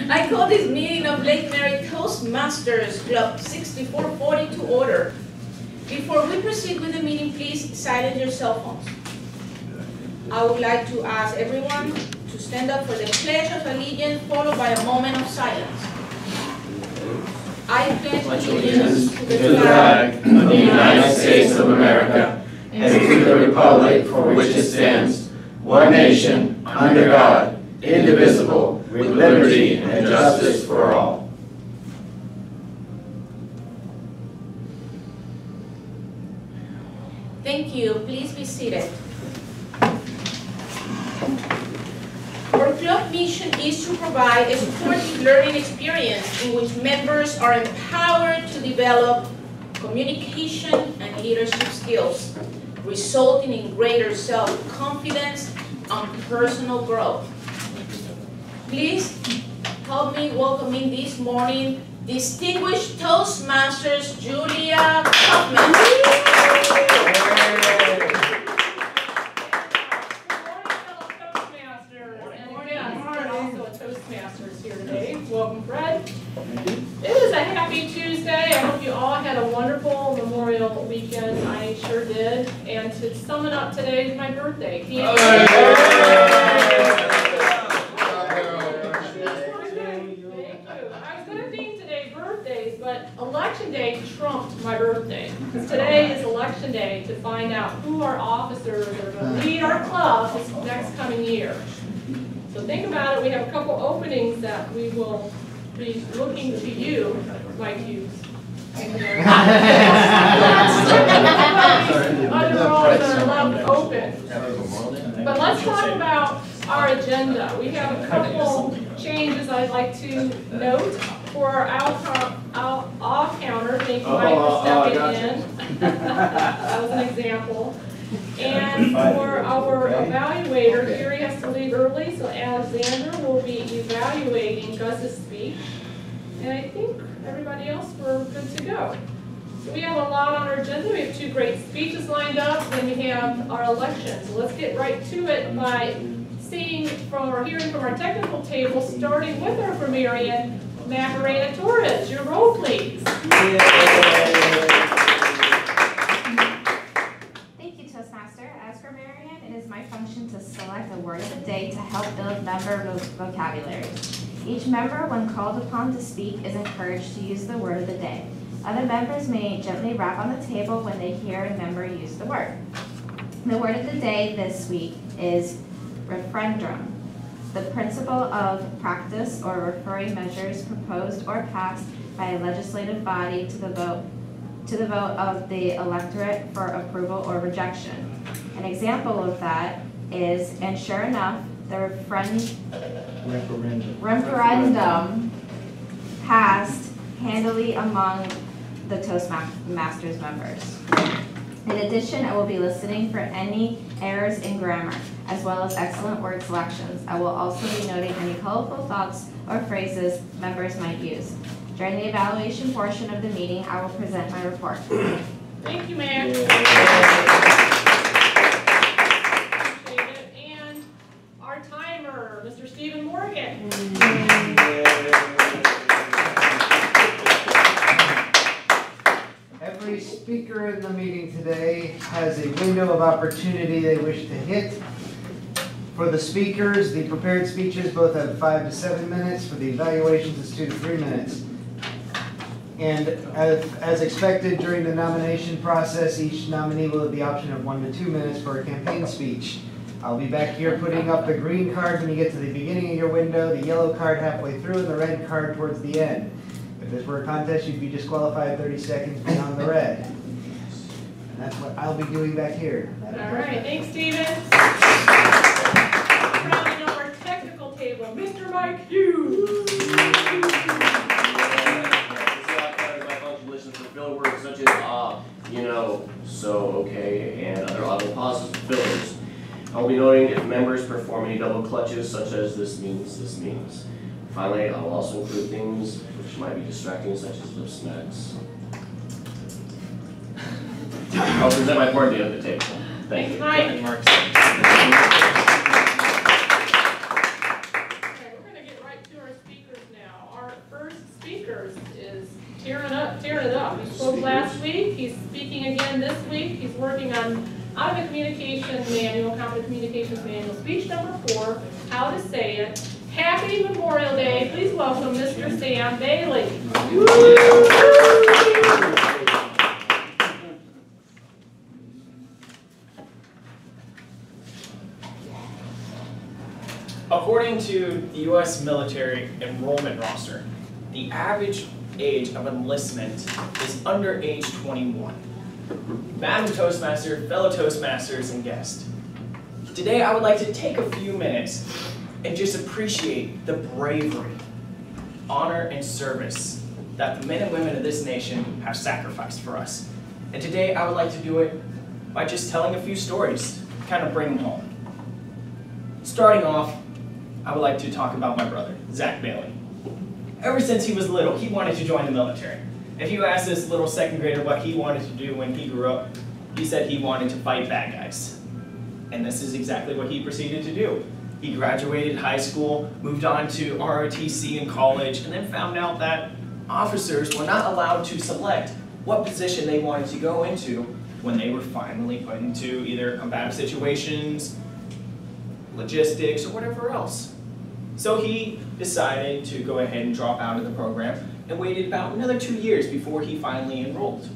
I call this meeting of Lake Mary Toastmasters Club 6440 to order. Before we proceed with the meeting, please silence your cell phones. I would like to ask everyone to stand up for the Pledge of Allegiance, followed by a moment of silence. I pledge allegiance to the flag of the United States of America and to the republic for which it stands, one nation, under God, indivisible, with liberty and justice for all. Thank you. Please be seated. Our club mission is to provide a supportive learning experience in which members are empowered to develop communication and leadership skills, resulting in greater self-confidence and personal growth. Please help me welcoming this morning distinguished Toastmasters Julia Kaufman. Toastmasters here today. Welcome, Fred. It is a happy Tuesday. I hope you all had a wonderful Memorial weekend. I sure did. And to sum it up, today is my birthday. Thank you. I was going to name today birthdays, but Election Day trumped my birthday. Because today is Election Day to find out who our officers are going to lead our club this next coming year. So think about it. We have a couple openings that we will be looking to you, Mike Hughes. Other roles are allowed to open. But let's talk about our agenda. We have a couple changes I'd like to note for our off counter. Thank you, Mike, for stepping in. That was an example. And for our evaluator, Gary has to leave early, so Alexander will be evaluating Gus's speech. And I think everybody else, we're good to go. So we have a lot on our agenda. We have two great speeches lined up, then we have our election. So let's get right to it by hearing from our technical table, starting with our grammarian, Macarena Torres. Your roll, please. As grammarian, it is my function to select a word of the day to help build member vocabulary. Each member, when called upon to speak, is encouraged to use the word of the day. Other members may gently rap on the table when they hear a member use the word. The word of the day this week is referendum, the principle of practice or referring measures proposed or passed by a legislative body to the vote of the electorate for approval or rejection. An example of that is, and sure enough, the referendum passed handily among the Toastmasters members. In addition, I will be listening for any errors in grammar, as well as excellent word selections. I will also be noting any colorful thoughts or phrases members might use. During the evaluation portion of the meeting, I will present my report. Thank you, Mayor. And our timer, Mr. Stephen Morgan. Every speaker in the meeting today has a window of opportunity they wish to hit. For the speakers, the prepared speeches both have 5 to 7 minutes. For the evaluations, it's 2 to 3 minutes. And as expected during the nomination process, each nominee will have the option of 1 to 2 minutes for a campaign speech. I'll be back here putting up the green card when you get to the beginning of your window, the yellow card halfway through, and the red card towards the end. If this were a contest, you'd be disqualified 30 seconds beyond the red. And that's what I'll be doing back here. All right, thanks, Stephen. Rounding up our technical table, Mr. Mike Hughes. Filler words such as you know, so, okay, and other auto pauses fillers. I'll be noting if members perform any double clutches such as this means. Finally, I'll also include things which might be distracting such as lip smacks. I'll present my board at the table. Thank you. Mike. Okay, we're going to get right to our speakers now. speakers is tearing it up. He spoke last week, he's speaking again this week. He's working on out of the communication manual, Conflict Communications Manual, speech number 4, how to say it. Happy Memorial Day. Please welcome Mr. Sam Bailey. According to the U.S. military enrollment roster, the average age of enlistment is under age 21. Madam Toastmaster, fellow Toastmasters, and guests, today I would like to take a few minutes and just appreciate the bravery, honor, and service that the men and women of this nation have sacrificed for us. And today I would like to do it by just telling a few stories, kind of bring them home. Starting off, I would like to talk about my brother, Zach Bailey. Ever since he was little, he wanted to join the military. If you ask this little second grader what he wanted to do when he grew up, he said he wanted to fight bad guys. And this is exactly what he proceeded to do. He graduated high school, moved on to ROTC in college, and then found out that officers were not allowed to select what position they wanted to go into when they were finally put into either combative situations, logistics, or whatever else. So he decided to go ahead and drop out of the program and waited about another 2 years before he finally enrolled.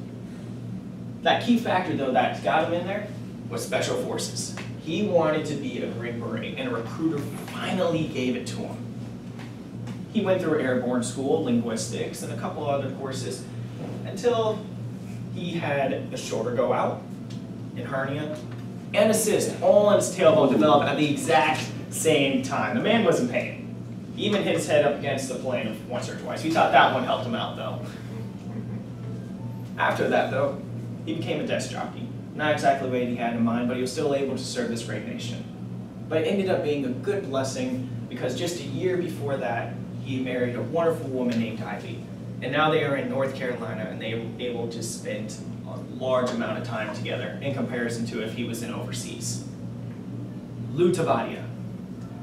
That key factor, though, that got him in there was Special Forces. He wanted to be a Green Beret, and a recruiter finally gave it to him. He went through airborne school, linguistics, and a couple other courses until he had a shoulder go out, a hernia, and a cyst all on his tailbone develop at the exact same time. The man was in pain. He even hit his head up against the plane once or twice. We thought that one helped him out, though. After that, though, he became a desk jockey. Not exactly what he had in mind, but he was still able to serve this great nation. But it ended up being a good blessing because just a year before that, he married a wonderful woman named Ivy. And now they are in North Carolina, and they were able to spend a large amount of time together in comparison to if he was in overseas. Lou Tavadia.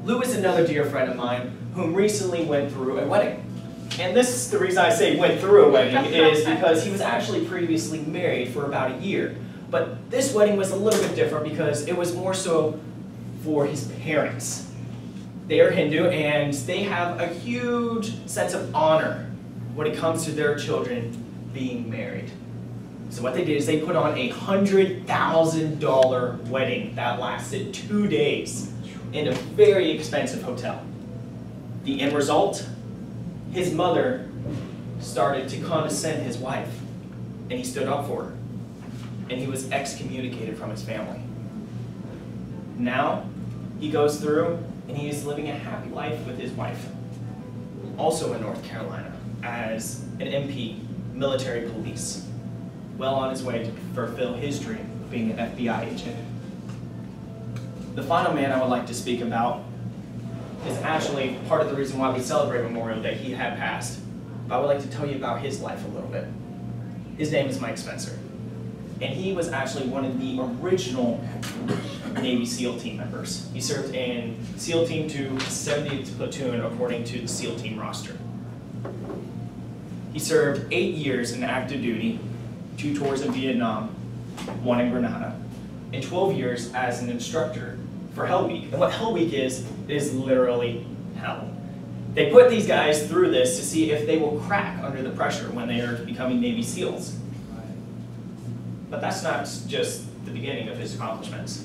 Lou is another dear friend of mine whom recently went through a wedding. And this is the reason I say went through a wedding is because he was actually previously married for about a year. But this wedding was a little bit different because it was more so for his parents. They are Hindu and they have a huge sense of honor when it comes to their children being married. So what they did is they put on a $100,000 wedding that lasted 2 days in a very expensive hotel. The end result? His mother started to condescend his wife, and he stood up for her, and he was excommunicated from his family. Now, he goes through, and he is living a happy life with his wife, also in North Carolina, as an MP, military police, well on his way to fulfill his dream of being an FBI agent. The final man I would like to speak about is actually part of the reason why we celebrate Memorial Day. He had passed, but I would like to tell you about his life a little bit. His name is Mike Spencer, and he was actually one of the original Navy SEAL team members. He served in SEAL Team 2, 70th Platoon, according to the SEAL team roster. He served 8 years in active duty, 2 tours in Vietnam, 1 in Grenada, and 12 years as an instructor for Hell Week. And what Hell Week is literally hell. They put these guys through this to see if they will crack under the pressure when they are becoming Navy SEALs. But that's not just the beginning of his accomplishments.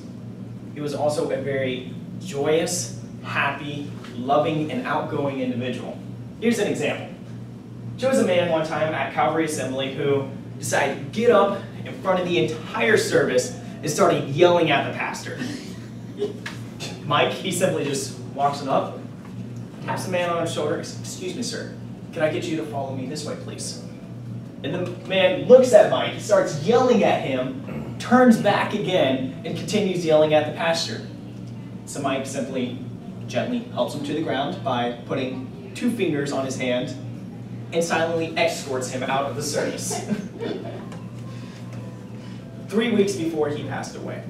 He was also a very joyous, happy, loving, and outgoing individual. Here's an example. There was a man one time at Calvary Assembly who decided to get up in front of the entire service and started yelling at the pastor. Mike, he simply just walks him up, taps the man on his shoulder, and says, "Excuse me, sir, can I get you to follow me this way, please?" And the man looks at Mike, starts yelling at him, turns back again, and continues yelling at the pastor. So Mike simply, gently helps him to the ground by putting 2 fingers on his hand and silently escorts him out of the service. 3 weeks before he passed away,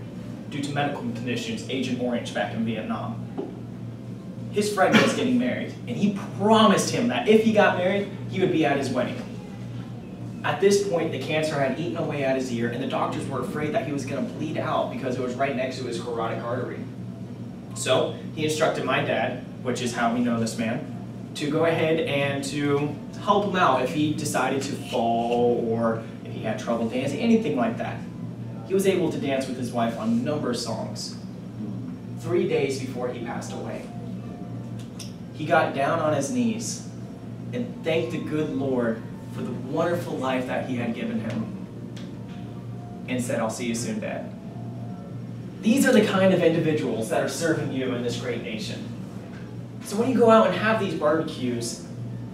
due to medical conditions, Agent Orange back in Vietnam, his friend was getting married, and he promised him that if he got married, he would be at his wedding. At this point, the cancer had eaten away at his ear, and the doctors were afraid that he was going to bleed out because it was right next to his carotid artery. So he instructed my dad, which is how we know this man, to go ahead and to help him out if he decided to fall or if he had trouble dancing, anything like that. He was able to dance with his wife on a number of songs 3 days before he passed away. He got down on his knees and thanked the good Lord for the wonderful life that he had given him and said, "I'll see you soon, Dad." These are the kind of individuals that are serving you in this great nation. So when you go out and have these barbecues,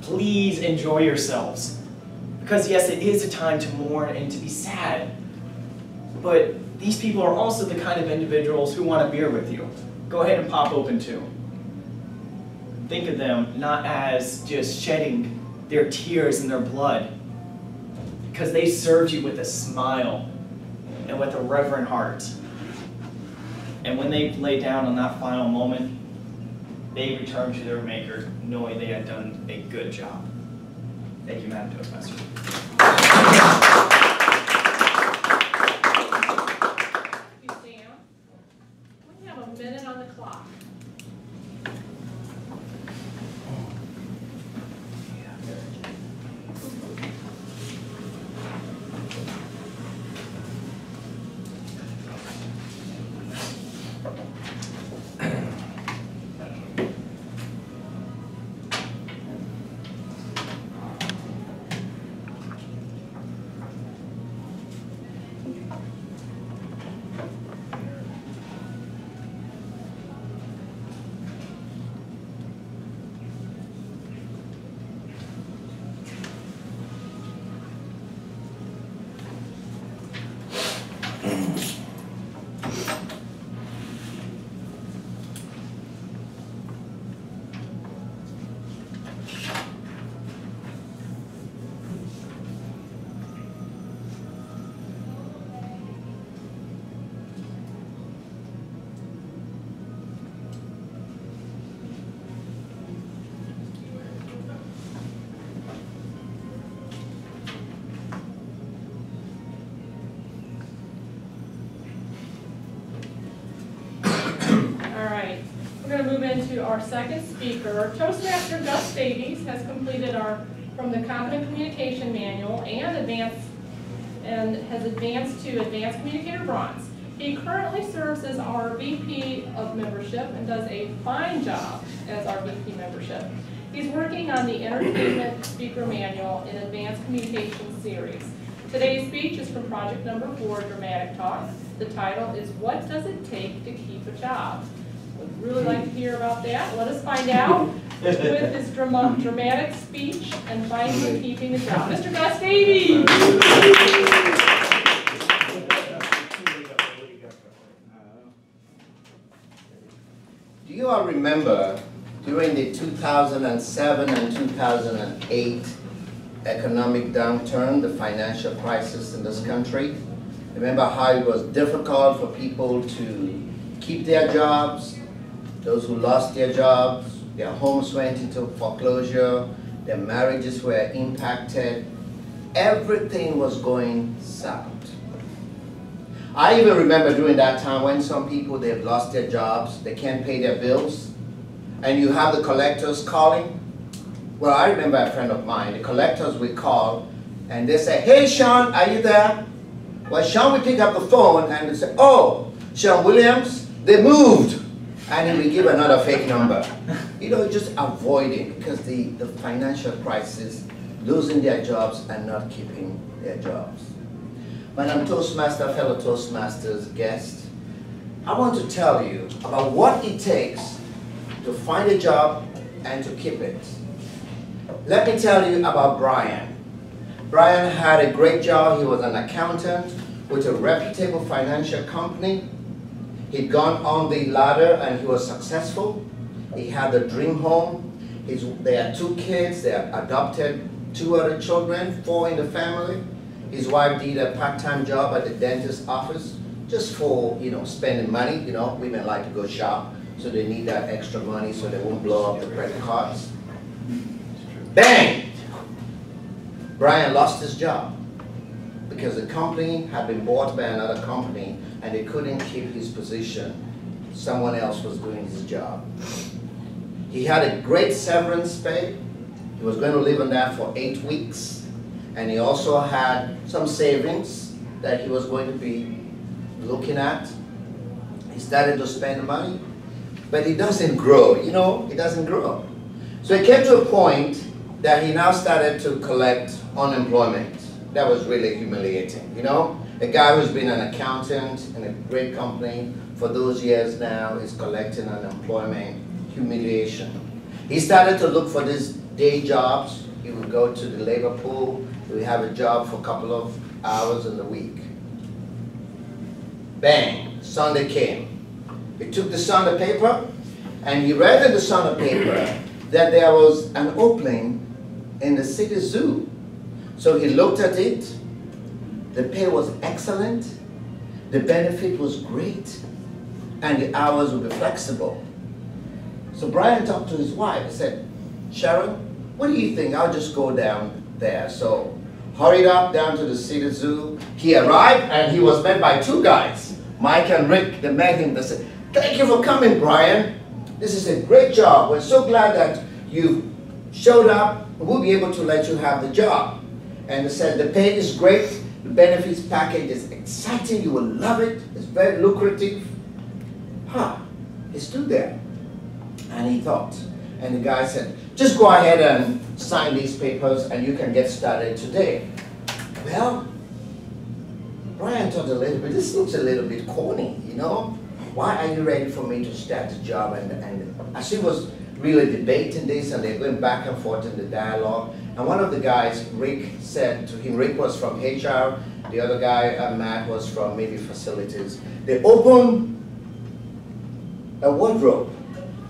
please enjoy yourselves. Because yes, it is a time to mourn and to be sad, but these people are also the kind of individuals who want a beer with you. Go ahead and pop open two. Think of them not as just shedding their tears and their blood, because they served you with a smile and with a reverent heart. And when they lay down on that final moment, they returned to their Maker, knowing they had done a good job. Thank you, Madam Toastmaster. You stand. We have a minute on the clock. We're going to move into our second speaker. Toastmaster Gus Davies has completed from the Competent Communication Manual and has advanced to Advanced Communicator Bronze. He currently serves as our VP of Membership and does a fine job as our VP Membership. He's working on the Entertainment Speaker Manual in Advanced Communication Series. Today's speech is from project number 4, Dramatic Talk. The title is, "What Does It Take to Keep a Job?" Would really like to hear about that. Let us find out with his dramatic speech and finally keeping a job. Mr. Gus Davies! Do you all remember during the 2007 and 2008 economic downturn, the financial crisis in this country? Remember how it was difficult for people to keep their jobs, those who lost their jobs, their homes went into foreclosure, their marriages were impacted, everything was going south. I even remember during that time when some people, they've lost their jobs, they can't pay their bills, and you have the collectors calling. Well, I remember a friend of mine, the collectors would call, and they say, "Hey, Sean, are you there?" Well, Sean would pick up the phone and they say, "Oh, Sean Williams, they moved." And he would give another fake number. You know, just avoiding, because the financial crisis, losing their jobs and not keeping their jobs. Madam Toastmaster, fellow Toastmasters, guest, I want to tell you about what it takes to find a job and to keep it. Let me tell you about Brian. Brian had a great job. He was an accountant with a reputable financial company. He'd gone on the ladder and he was successful. He had a dream home. They had 2 kids. They had adopted 2 other children, 4 in the family. His wife did a part-time job at the dentist's office just for, spending money. Women like to go shop. so they need that extra money so they won't blow up the credit cards. Bang! Brian lost his job because the company had been bought by another company and they couldn't keep his position. Someone else was doing his job. He had a great severance pay. He was going to live on that for 8 weeks. And he also had some savings that he was going to be looking at. He started to spend money, but he doesn't grow, you know, he doesn't grow. So it came to a point that he now started to collect unemployment. That was really humiliating, you know? A guy who's been an accountant in a great company for those years now is collecting unemployment, humiliation. He started to look for these day jobs. He would go to the labor pool, he would have a job for a couple of hours in the week. Bang, Sunday came. He took the Sunday paper and he read in the Sunday paper that there was an opening in the city zoo. So he looked at it. The pay was excellent, the benefit was great, and the hours would be flexible. So Brian talked to his wife and said, Sharon, what do you think? I'll just go down there. So hurried up down to the city zoo. He arrived and he was met by 2 guys, Mike and Rick. They met him. They said, thank you for coming, Brian. This is a great job. We're so glad that you showed up. We'll be able to let you have the job. And they said, the pay is great. The benefits package is exciting. You will love it. It's very lucrative. He stood there and he thought. And the guy said, just go ahead and sign these papers and you can get started today. Well, Brian thought a little bit, this looks a little bit corny, you know? Why are you ready for me to start the job? And as he was really debating this and they're going back and forth in the dialogue, and one of the guys, Rick, said to him, Rick was from HR, the other guy, Matt, was from maybe facilities. They opened a wardrobe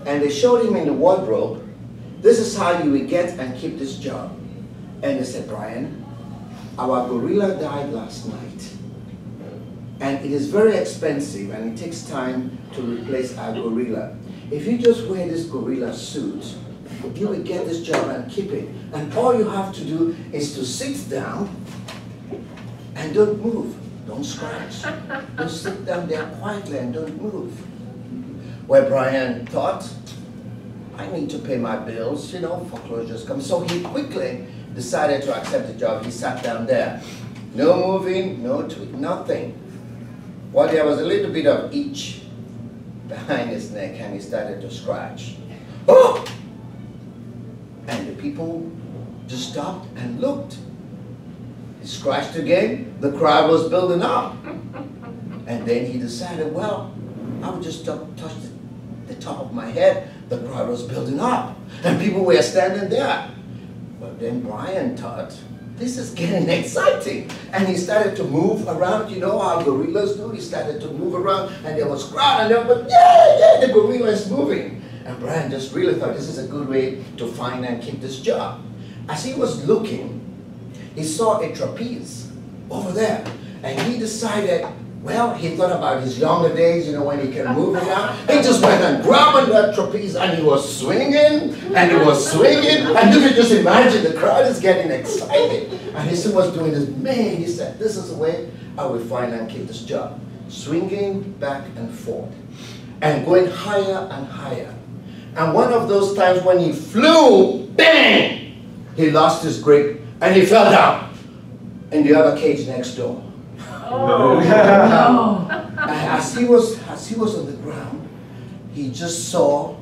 and they showed him in the wardrobe, this is how you will get and keep this job. And they said, Brian, our gorilla died last night. And it is very expensive and it takes time to replace our gorilla. If you just wear this gorilla suit, you will get this job and keep it. And all you have to do is to sit down and don't move. Don't scratch. Just sit down there quietly and don't move. Where Brian thought, I need to pay my bills, you know, foreclosures come. So he quickly decided to accept the job. He sat down there. No moving, no tweak, nothing. Well, there was a little bit of itch behind his neck and he started to scratch. Oh! And the people just stopped and looked. He scratched again, the crowd was building up. And then he decided, well, I would just touch the top of my head, the crowd was building up. And people were standing there. But then Brian thought, this is getting exciting. And he started to move around, you know how gorillas do, he started to move around and there was crowd and there was, yeah, the gorilla is moving. And Brian just really thought this is a good way to find and keep this job. As he was looking, he saw a trapeze over there. And he decided, well, he thought about his younger days, you know, when he can move around. He just went and grabbed that trapeze and he was swinging and he was swinging. And you can just imagine the crowd is getting excited. And he was doing this, man, he said, this is the way I will find and keep this job. Swinging back and forth and going higher and higher. And one of those times when he flew, bang, he lost his grip and he fell down in the other cage next door. Oh. And as he was on the ground, he just saw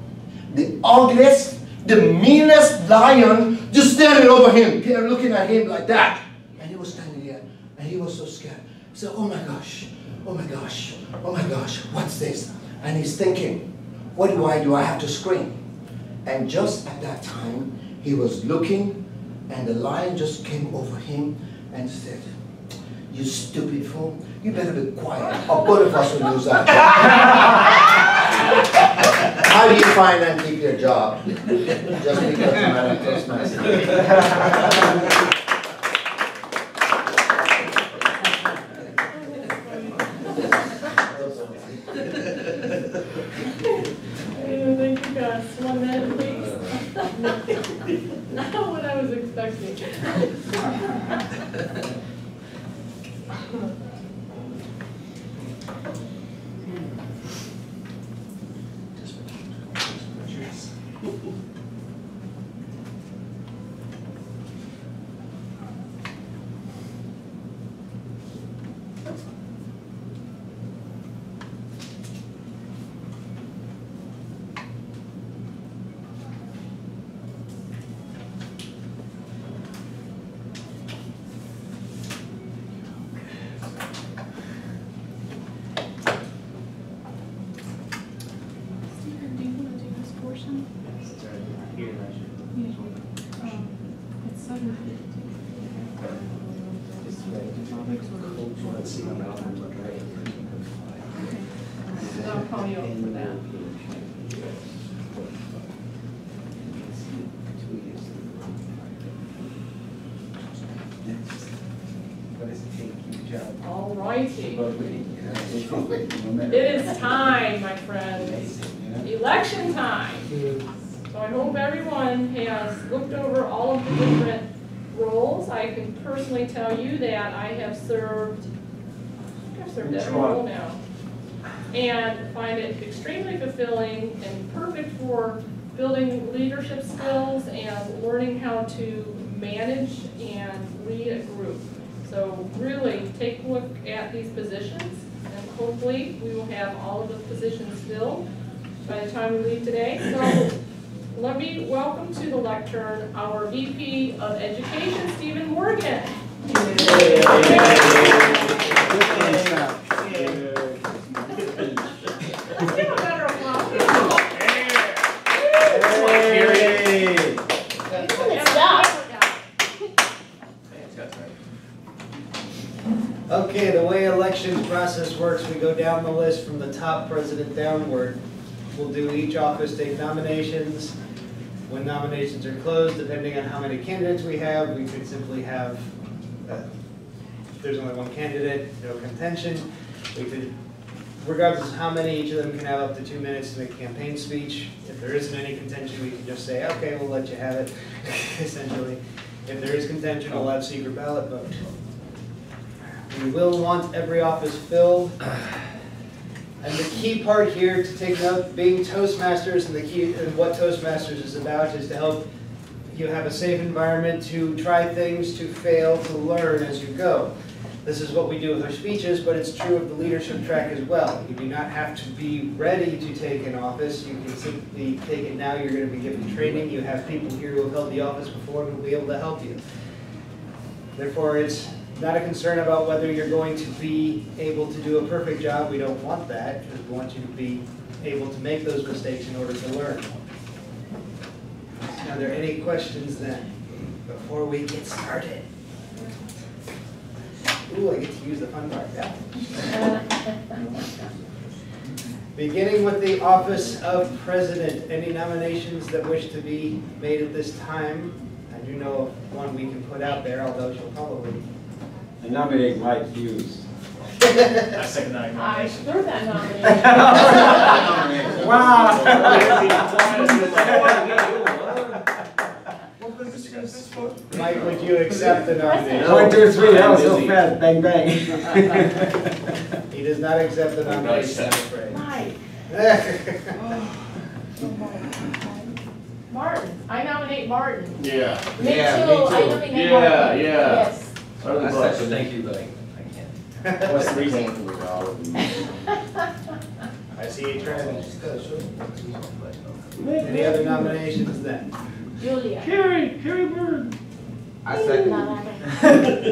the ugliest, the meanest lion just standing over him, looking at him like that. And he was standing there, and he was so scared. He said, oh my gosh, oh my gosh, oh my gosh, what's this? And he's thinking, what do? I have to scream. And just at that time, he was looking, and the lion just came over him and said, you stupid fool, you better be quiet, or both of us will lose our job. How do you find and keep your job? Just because you're not a Toastmaster. was expecting. Stephen, do you want to do this portion? It's 7:50. I'll call you up for that. All righty. It is time, my friends. Election time. So I hope everyone has looked over all of the different roles. I can personally tell you that I've served every role now. And find it extremely fulfilling and perfect for building leadership skills and learning how to manage and lead a group. So really take a look at these positions, and hopefully we will have all of the positions filled by the time we leave today. So let me welcome to the lectern our VP of Education, Stephen Morgan. Let's give a better applause. Okay, the way elections process works, we go down the list from the top president downward. We'll do each office take nominations. When nominations are closed, depending on how many candidates we have, we could simply have, if there's only one candidate, no contention. We could, regardless of how many, each of them can have up to 2 minutes to make a campaign speech. If there isn't any contention, we can just say, okay, we'll let you have it, essentially. If there is contention, we'll have secret ballot vote. We will want every office filled. And the key part here to take note, being Toastmasters, and the key and what Toastmasters is about is to help you have a safe environment to try things, to fail, to learn as you go. This is what we do with our speeches, but it's true of the leadership track as well. You do not have to be ready to take an office. You can simply take it now. You're going to be given training. You have people here who have held the office before and will be able to help you. Therefore, it's not a concern about whether you're going to be able to do a perfect job. We don't want that, because we want you to be able to make those mistakes in order to learn. Are there any questions then, before we get started? Ooh, I get to use the fun part, yeah. Beginning with the office of president, any nominations that wish to be made at this time? I do know of one we can put out there, although she'll probably... I nominate Mike Hughes. I second that I nomination. threw that nomination. Wow! Mike, would you accept the nomination? 1, 2, 3, that was so fast, bang, bang. He does not accept the nomination, I'm afraid. Mike. Martin. I nominate Martin. Yeah. Me Yeah, too, me too. I nominate Yeah, Martin. yeah. Yes. Under the I bus. said thank you, but I can't. What's the reason for all of them? I see a trend. Any other nominations then? Julia. Carrie Bird. I second.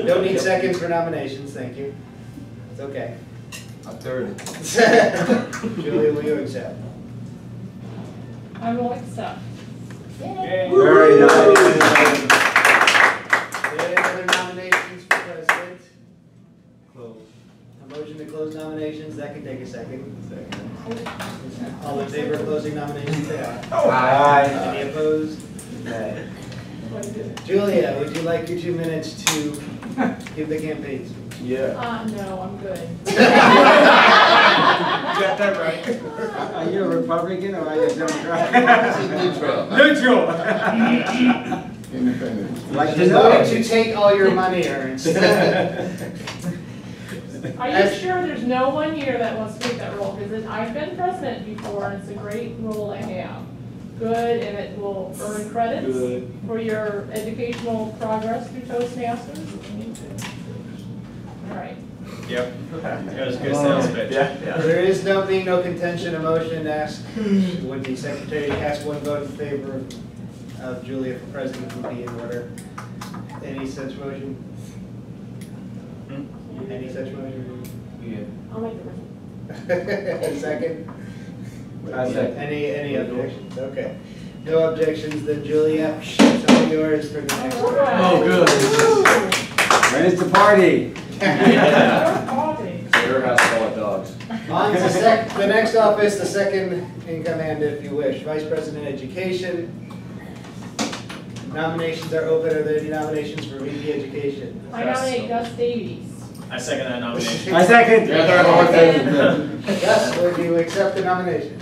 Don't need seconds for nominations, thank you. It's okay. I'm third. Julia, will you accept? I will accept. Yay. Very nice. Any other nominations for president? Close. A motion to close nominations, that can take a second. All in favor of closing nominations, say aye. Aye. Any opposed? Nay. Julia, would you like your 2 minutes to give the campaign speech? Yeah. No, I'm good. You got that right. Are you a Republican or are you a Democrat? Neutral. Neutral. Independent. Like She's going to take all your money, Ernst. Are you sure there's no one here that wants to take that role? Because I've been president before, and it's a great role I have. Good, and it will earn credits Good. for your educational progress through Toastmasters. All right. Yep. That was a good sales pitch. There is being no contention, a motion to ask, would the secretary cast one vote in favor of Julia for president would be in order. Any such motion? Any such motion? I'll make the motion. Second? I second. Any objections? Okay. No objections, then Julia, it's all yours for the next one. Oh, good. Where's the party? Your house full of dogs. On to the next office, the second in command, if you wish, Vice President Education. Nominations are open. Are there any nominations for VP Education? I nominate Gus Davies. I second that nomination. I second. Gus, would you accept the nomination?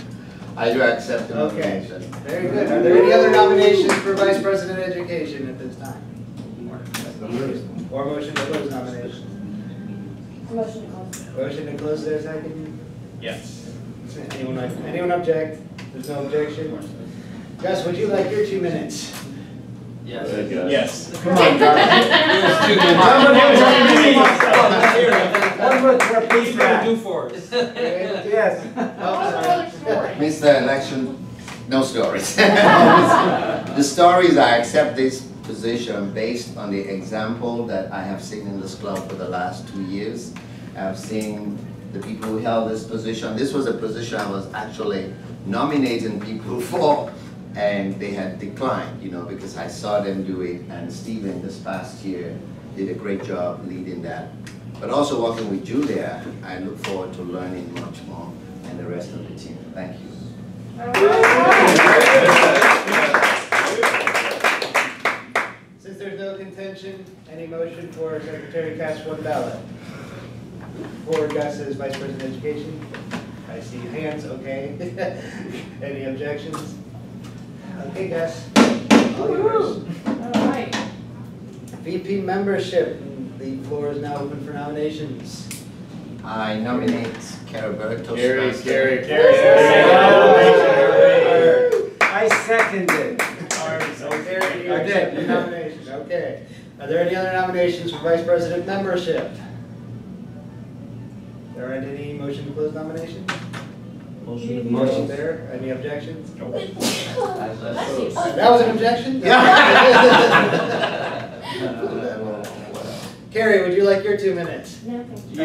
I do accept the Okay. nomination. Very good. Are there any other nominations for Vice President Education at this time? Or motion to close nominations? Motion to close. Motion to close there, second? Yes. Anyone object? There's no objection? Gus, would you like your 2 minutes? Yes. Come on, guys. One more piece do for us. Yes. Mr. Election, no stories. The stories, I accept this position based on the example that I have seen in this club for the last 2 years. I've seen the people who held this position. This was a position I was actually nominating people for, and they had declined, you know, because I saw them do it, and Stephen this past year did a great job leading that. But also working with Julia, I look forward to learning much more, and the rest of the team. Thank you. Since there's no contention, any motion for Secretary to cast one ballot? For Gus as Vice President of Education? I see hands, okay. Any objections? Okay, Gus, all yours. All right. VP membership, the floor is now open for nominations. I nominate Caraberto. Carrie. I second it. Carrie, you accept the nomination, okay. Are there any other nominations for Vice President membership? There aren't any motion to close nominations? Motion there, any objections? That was an objection? Carrie, would you like your 2 minutes? No, thank you.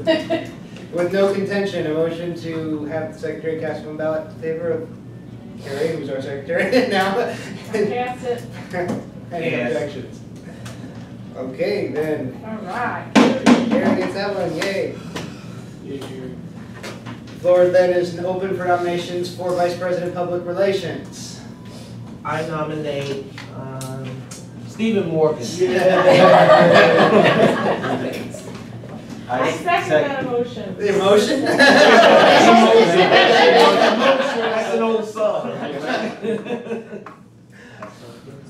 Okay. With no contention, a motion to have the secretary cast one ballot in favor of Carrie, who's our secretary now. Pass it. Any objections? Okay, then. All right. Carrie gets that one, yay. Floor then is open for nominations for Vice President Public Relations. I nominate Stephen Morgan. I second that motion. The motion? That's an old song.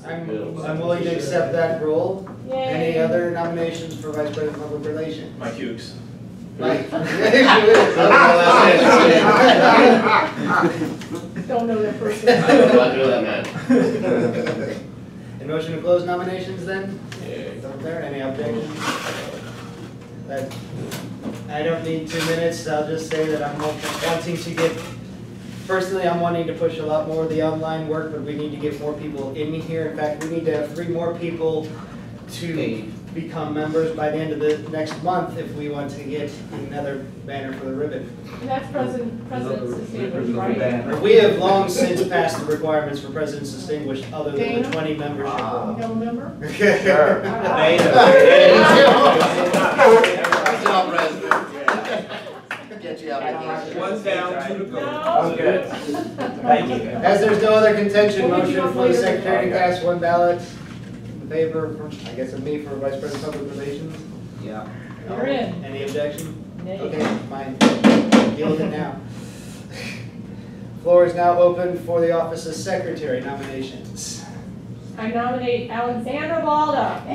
I'm willing to accept that role. Yay. Any other nominations for Vice President of Public Relations? Mike Hughes. Mike. Don't know that person. I don't know that man. A motion to close nominations then? Don't there, any objections? I don't need 2 minutes, I'll just say that I'm wanting to get, personally I'm wanting to push a lot more of the online work, but we need to get more people in here. In fact, we need to have 3 more people to become members by the end of the next month if we want to get another banner for the ribbon. And that's President's Distinguished, right? We have long since passed the requirements for President's Distinguished other than the 20 membership. Become a member? Sure. All right. Good job, President. Get your application. One's down, 2 to go. No. Okay. Thank you. As there's no other contention, motion for the secretary to cast one ballot in favor, I guess of me for Vice President of Public Relations. Yeah. You're in. Any objection? Nay. Okay, fine. Deal with it now. floor is now open for the office of secretary nominations. I nominate Alexandra Balda.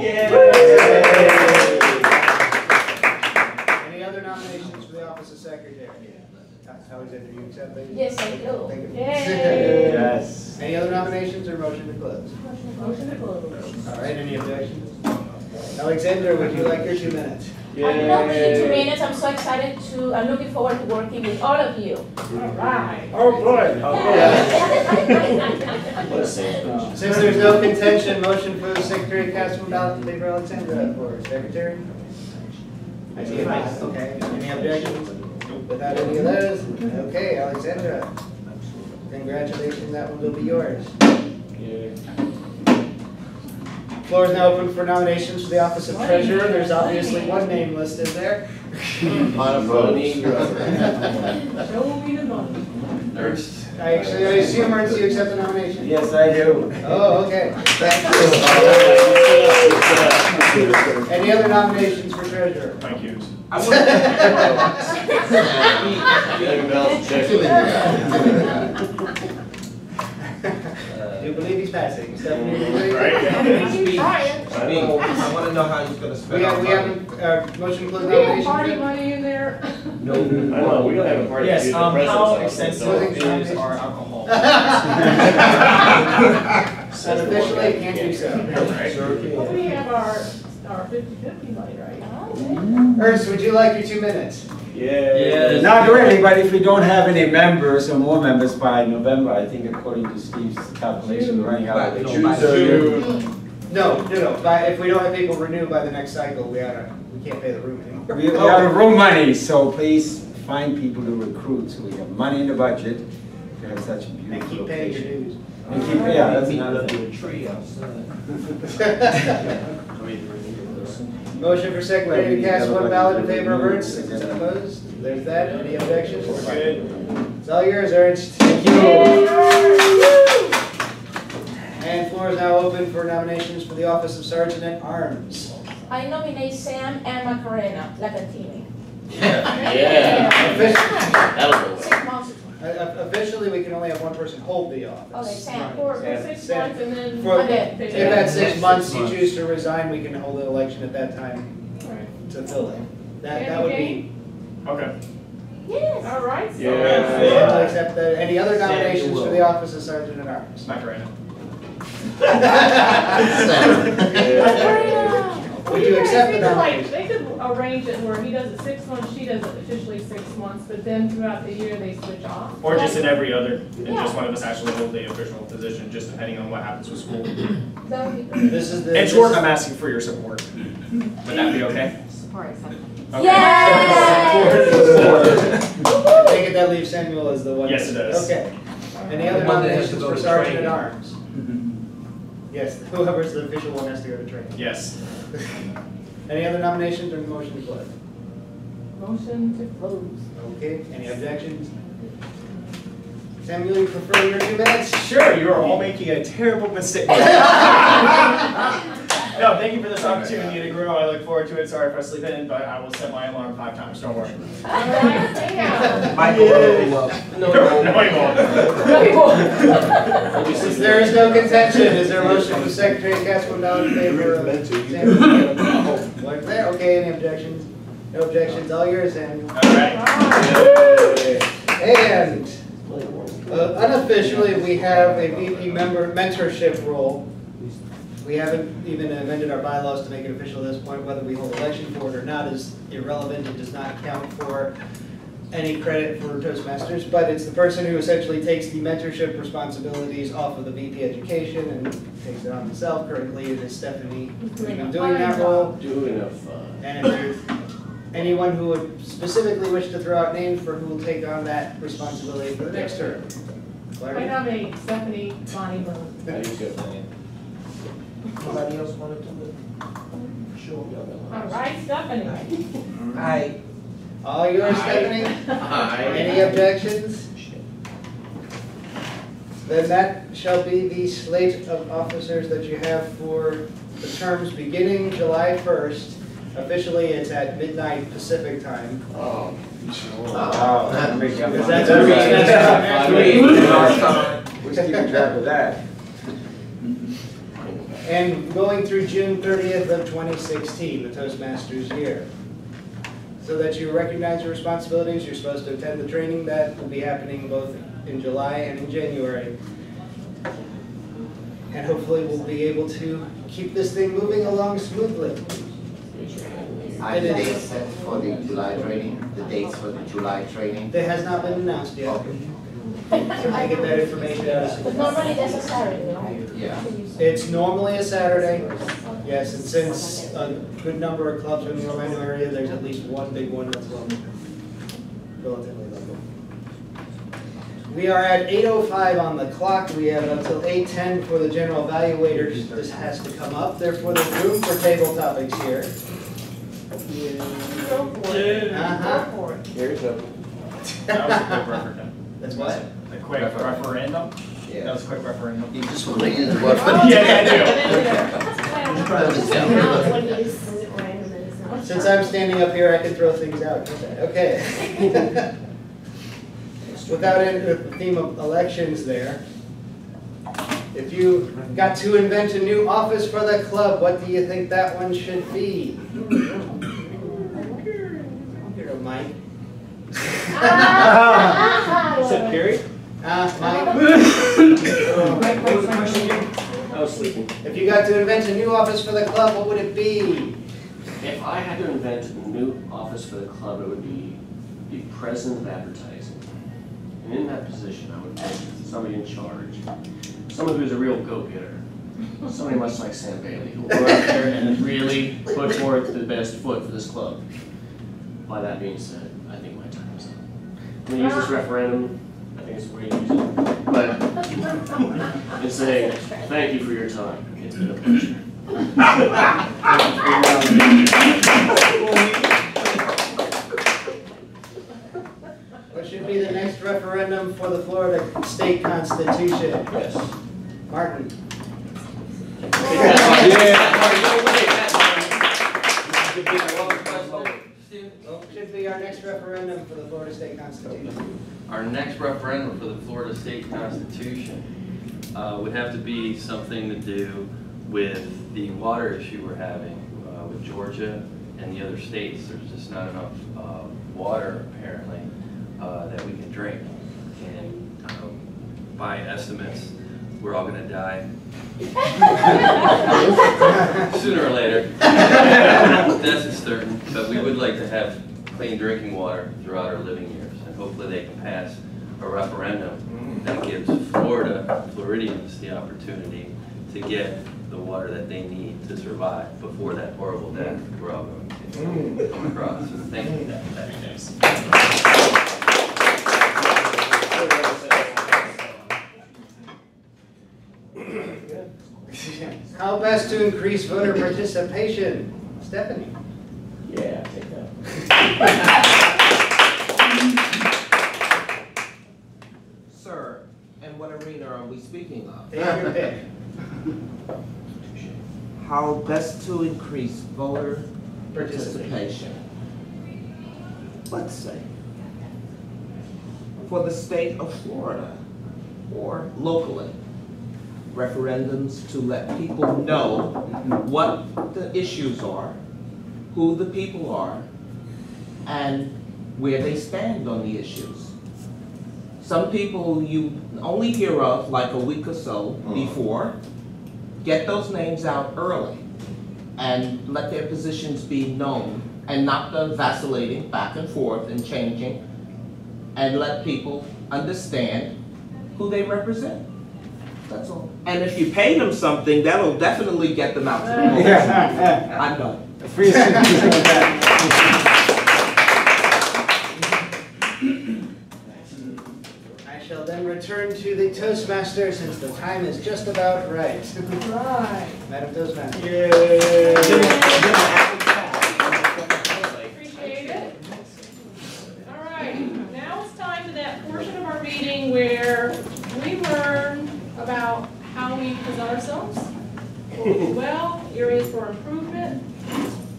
Any other nominations for the office of secretary? Alexander, you accept that? Yes, I do. Thank you. Yay. Yes. Any other nominations or motion to close? Motion to close. All right, any objections? Alexander, would you like your 2 minutes? I do not need 2 minutes. I'm so excited I'm looking forward to working with all of you. All right. Oh, boy. What a sandwich. Since there's no contention, motion for the secretary to cast one ballot in favor of Alexandra for secretary? I see a yes. Okay, any objections? Without any of those? Okay, Alexandra. Congratulations, that one will be yours. Floor is now open for nominations for the office of treasurer. There's obviously one name listed there. Money. Show me the money. I assume, Ernst, you accept the nomination? Yes, I do. Oh, okay. Thank you. Any other nominations for treasurer? Thank you. Do you believe he's passing? Stephanie, do you believe? Right. Trying. I want to know how he's gonna spend We our have money. motion to close We have party nominations. money in there. No, I know, we don't have a party. Yes, to do the how president's extensive office, so- is our alcohol? Unofficially, can't do so. Well, we have our 50-50 money, right? Ernst, would you like your 2 minutes? Yeah. Not really, but if we don't have any members or more members by November, I think according to Steve's calculation, we're running out of By June. No. But if we don't have people renew by the next cycle, we can't pay the room anymore. We out of room money, so please find people to recruit, so we have money in the budget to have such a And beautiful keep paying your location. dues. And keep, yeah, that's Meet another under thing. a tree outside. Motion for secretary to cast one ballot in favor of Ernst. Opposed? There's that. Any objections? Good. It's all yours, Ernst. Thank you. And floor is now open for nominations for the office of sergeant at arms. I nominate Sam and Macarena, like a team. Yeah. That'll go. 6 months. Officially, we can only have one person hold the office. Okay, Sam. For 6 months and then. For- Okay. If at 6 months you choose to resign, we can hold an election at that time to fill it. That would be. Okay. Yes. All right. so- Yeah. I'll accept that. Any other nominations for the office of sergeant at arms? Macarena. Would you accept the They could, nomination? they could arrange it where he does it 6 months, she does it officially 6 months, but then throughout the year they switch off. Or just in every other, and Yeah. just one of us actually hold the official position, just depending on what happens with school. That would be great. This is the. In short, I'm asking for your support. Would that be okay? Support accepted. Okay. Yay! Take it that leaves Samuel as the one. Yes, it does. Okay. Any other The one that has to nominations go for to sergeant at training. arms? Yes, whoever's the official one has to go to training. Yes. Any other nominations or motion to close? Motion to close. Okay, any objections? Samuel, you prefer your 2 minutes? Sure, you are all making a terrible mistake. No, thank you for this opportunity to grow. I look forward to it. Sorry if I sleep in, but I will set my alarm 5 times. Don't worry. All right, Sam. Michael will go up. No, you won't. Since there is no contention, is there a motion for Secretary to cast one ballot in favor of Samuel? Like that? Okay, any objections? No objections, all yours, Samuel. All right. And unofficially, we have a VP member mentorship role. We haven't even amended our bylaws to make it official at this point. Whether we hold election for it or not is irrelevant. It does not count for any credit for Toastmasters, but it's the person who essentially takes the mentorship responsibilities off of the VP education and takes it on himself. Currently, it is Stephanie who's been doing that role. Doing a fun. And if there's anyone who would specifically wish to throw out names for who will take on that responsibility for the next term. I Clary? nominate Stephanie Bonnie Moon. How do you go? Anybody else want to do it? Sure. All right, Stephanie. Aye. All yours, Stephanie? Any objections? Then that shall be the slate of officers that you have for the terms beginning July 1st. Officially, it's at midnight Pacific time. Oh. Wow. Because That's that's We're keeping track of that. And going through June 30th of 2016, the Toastmasters year. So that you recognize your responsibilities, you're supposed to attend the training that will be happening both in July and in January. And hopefully we'll be able to keep this thing moving along smoothly. Are the dates set for the July training? The dates for the July training? That has not been announced yet. Can I get that information out as soon as Normally that's a Saturday, right? Yeah. It's normally a Saturday, yes, and since a good number of clubs in the Orlando area, there's at least one big one that's local, relatively local. We are at 8:05 on the clock. We have until 8:10 for the general evaluators. This has to come up. Therefore, there's room for table topics here. Go for it. Uh-huh. Go for it. Here's a. That was a quick referendum. That's what? A quick referendum? Yeah. That was a quick referendum. You just want to use the word for Yeah, Since I'm standing up here, I can throw things out. Okay. Without any, the theme of elections there, if you got to invent a new office for the club, what do you think that one should be? Here, Mike. Is that Perry? Mike. I was sleeping. If you got to invent a new office for the club, what would it be? If I had to invent a new office for the club, it would be the president of advertising. And in that position, I would pick somebody in charge, someone who's a real go-getter, somebody much like Sam Bailey, who will go out there and really put forth the best foot for this club. By that being said, I think my time is up. I'm going to use this referendum, I think it's the way to use it, but and say thank you for your time. It's been a pleasure. What should be the next referendum for the Florida State Constitution? Yes. Martin. What should be our next referendum for the Florida State Constitution? Our next referendum for the Florida State Constitution would have to be something to do with the water issue we're having with Georgia and the other states. There's just not enough water, apparently, that we can drink. And by estimates, we're all going to die sooner or later. That's for certain. But we would like to have clean drinking water throughout our living years. And hopefully they can pass a referendum that gives Floridians the opportunity to get the water that they need to survive before that horrible death we're all going to come across. So thank you. That'd be nice. How best to increase voter participation? Stephanie. Yeah, take that. Sir, and what arena are we speaking of? Take your pick. How best to increase voter participation? Let's say, for the state of Florida, or locally, referendums to let people know what the issues are, who the people are, and where they stand on the issues. Some people you only hear of like a week or so before. Get those names out early and let their positions be known and not the vacillating back and forth and changing, and let people understand who they represent. That's all. And if you pay them something, that'll definitely get them out to the polls. I'm done. I shall then return to the Toastmaster since the time is just about right. Right. Madam Toastmaster. Appreciate it. All right, now it's time for that portion of our meeting where we learn about how we present ourselves, well, areas for improvement,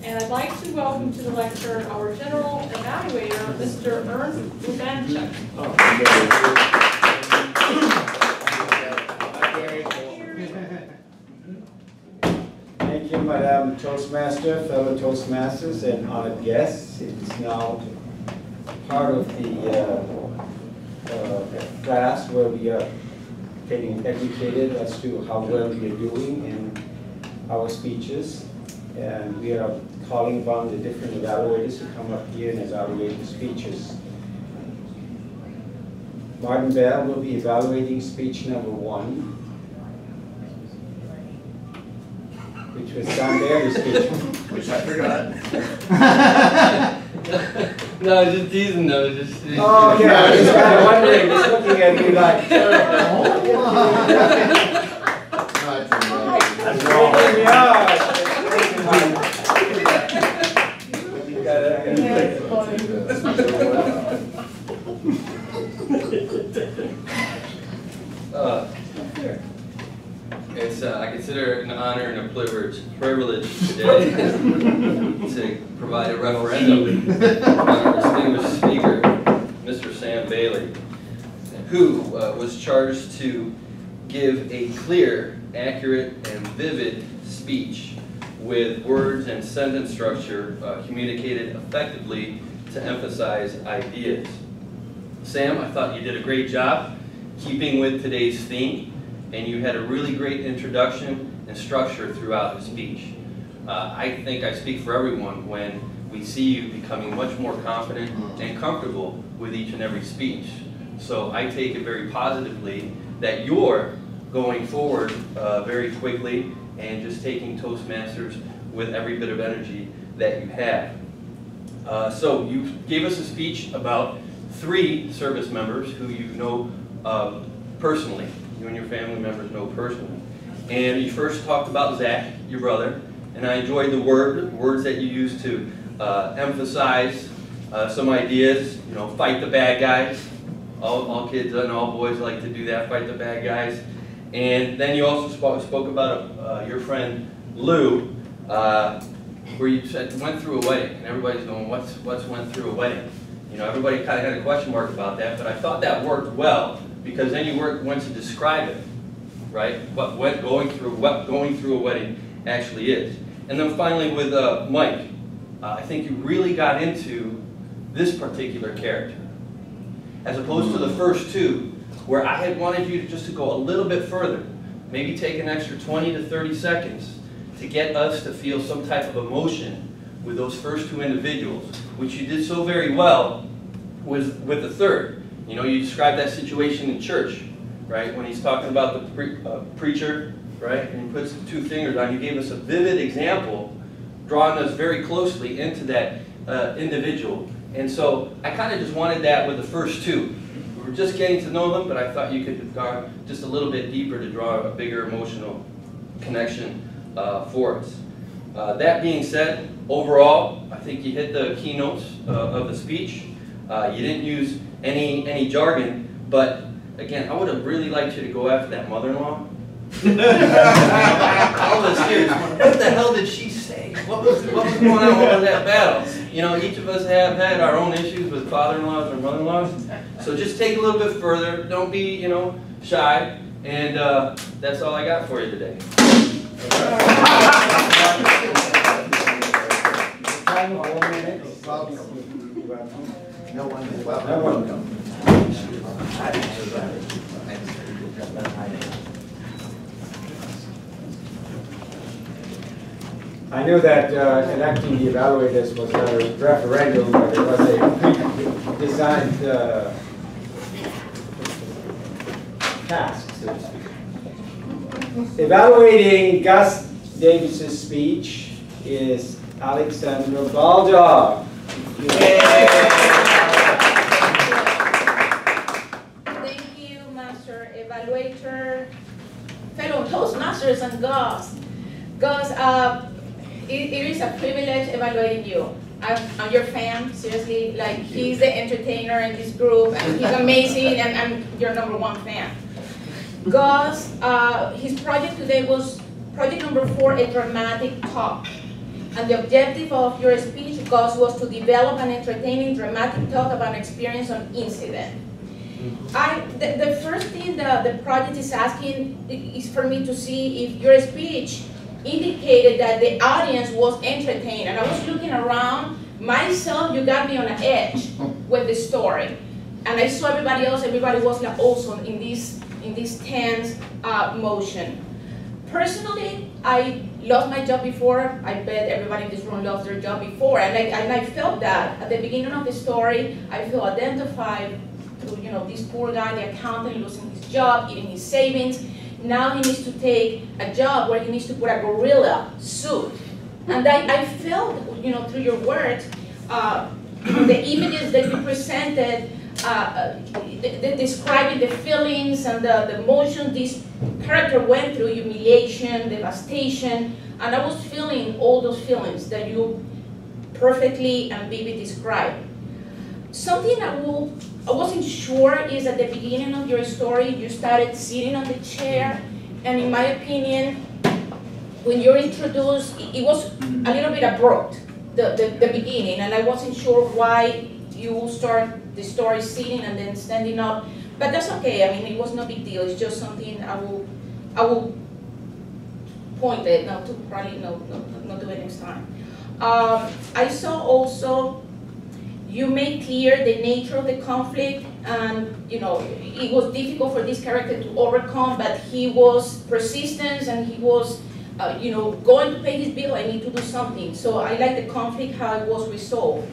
And I'd like to welcome to the lectern our general evaluator, Mr. Ernst Lubanchuk. Thank you, Madam Toastmaster, fellow Toastmasters, and honored guests. It's now part of the class where we are getting educated as to how well we are doing in our speeches. And we are calling upon the different evaluators to come up here and evaluate the speeches. Martin Bell will be evaluating speech number 1, which was Don Barry's speech. Which I forgot. No, just teasing though, just. Oh, okay, I was just kind of wondering, just looking at you like. That's wrong. I consider it an honor and a privilege today to provide a referendum on our distinguished speaker, Mr. Sam Bailey, who was charged to give a clear, accurate, and vivid speech with words and sentence structure communicated effectively to emphasize ideas. Sam, I thought you did a great job keeping with today's theme, and you had a really great introduction and structure throughout the speech. I think I speak for everyone when we see you becoming much more confident and comfortable with each and every speech. So I take it very positively that you're going forward very quickly and just taking Toastmasters with every bit of energy that you have. So you gave us a speech about 3 service members who you know personally. You and your family members know personally. And you first talked about Zach, your brother, and I enjoyed the words that you used to emphasize some ideas, you know, fight the bad guys. All kids and all boys like to do that, fight the bad guys. And then you also spoke about your friend Lou, where you said went through a wedding, and everybody's going, what's went through a wedding? You know, everybody kind of had a question mark about that, but I thought that worked well, because then you went to describe it, right? What going through a wedding actually is. And then finally with Mike, I think you really got into this particular character, as opposed to the first 2, where I had wanted you to go a little bit further, maybe take an extra 20 to 30 seconds to get us to feel some type of emotion with those first 2 individuals, which you did so very well with the third. You know, you described that situation in church, right? When he's talking about the preacher, right? And he puts the 2 fingers on. You gave us a vivid example, drawing us very closely into that individual. And so I kind of just wanted that with the first 2. We were just getting to know them, but I thought you could have gone just a little bit deeper to draw a bigger emotional connection for us. That being said, overall, I think you hit the keynotes of the speech. You didn't use any jargon, but again, I would have really liked you to go after that mother-in-law. All those kids, what the hell did she say? What was going on? What was that battle? You know, each of us have had our own issues with father-in-laws or mother-in-laws. So just take a little bit further. Don't be, you know, shy. And that's all I got for you today. No one is welcome. I knew that electing the evaluators was not a referendum, but it was a pre-designed task, so to speak. Evaluating Gus Davis's speech is Alexander Baldaw. Thank you, Master Evaluator, fellow Toastmasters, and Gus. Gus, it is a privilege evaluating you. I'm your fan, seriously. Like, he's the entertainer in this group, and he's amazing, and I'm your #1 fan. Gus, his project today was project number 4, a dramatic talk. And the objective of your speech, Gus, was to develop an entertaining, dramatic talk about an experience or incident. The first thing that the project is asking is for me to see if your speech indicated that the audience was entertained. And I was looking around, myself, you got me on an edge with the story. And I saw everybody else, everybody was like also in this tense motion. Personally, I lost my job before. I bet everybody in this room lost their job before. And I felt that at the beginning of the story, I feel identified to, you know, this poor guy, the accountant, losing his job, eating his savings. Now he needs to take a job where he needs to put a gorilla suit. And I felt, you know, through your words, the images that you presented, describing the feelings and the emotions this character went through, humiliation, devastation, and I was feeling all those feelings that you perfectly and vividly described. Something I wasn't sure is at the beginning of your story, you started sitting on the chair, and in my opinion, when you're introduced, it was a little bit abrupt, the beginning, and I wasn't sure why you start the story sitting and then standing up, but that's okay. I mean, it was no big deal. It's just something I will point it, not to probably not do it next time. I saw also you made clear the nature of the conflict, and you know it was difficult for this character to overcome, but he was persistent and he was you know, going to pay his bill. I need to do something. So I like the conflict, how it was resolved.